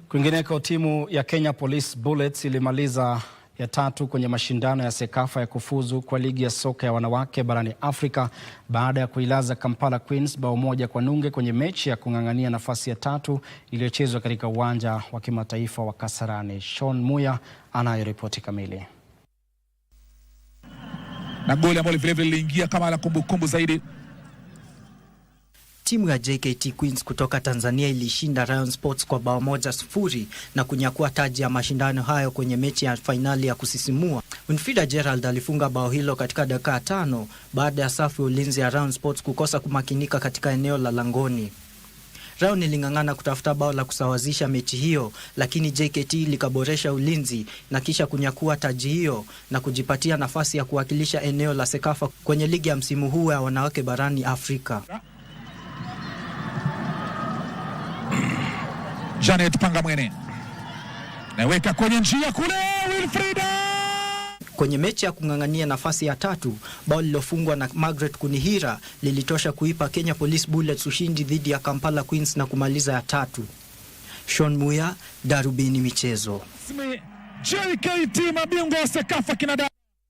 Kwingineko, timu ya Kenya Police Bullets ilimaliza ya tatu kwenye mashindano ya Sekafa ya kufuzu kwa ligi ya soka ya wanawake barani Afrika baada ya kuilaza Kampala Queens bao 1-0 kwenye mechi ya kung'ang'ania nafasi ya tatu iliyochezwa katika uwanja wa kimataifa wa Kasarani. Sean Muya anayo ripoti kamili. Na goli ambalo vile vile liliingia kama la kumbukumbu zaidi. Timu ya JKT Queens kutoka Tanzania ilishinda Rayon Sports kwa bao 1-0 na kunyakua taji ya mashindano hayo kwenye mechi ya finali ya kusisimua. Winfrida Gerald alifunga bao hilo katika dakika ya 5 baada ya safu ya ulinzi ya Rayon Sports kukosa kumakinika katika eneo la langoni. Rayon iling'ang'ana kutafuta bao la kusawazisha mechi hiyo, lakini JKT likaboresha ulinzi na kisha kunyakua taji hiyo na kujipatia nafasi ya kuwakilisha eneo la Sekafa kwenye ligi ya msimu huu ya wanawake barani Afrika. Janet Pangamwene naweka kwenye njia kule Winfrida. Kwenye mechi ya kung'ang'ania nafasi ya tatu, bao lilofungwa na Margaret Kunihira lilitosha kuipa Kenya Police Bullets ushindi dhidi ya Kampala Queens na kumaliza ya tatu. Sean Muya, Darubini Michezo. JKT mabingwa wa Sekafa kinadada.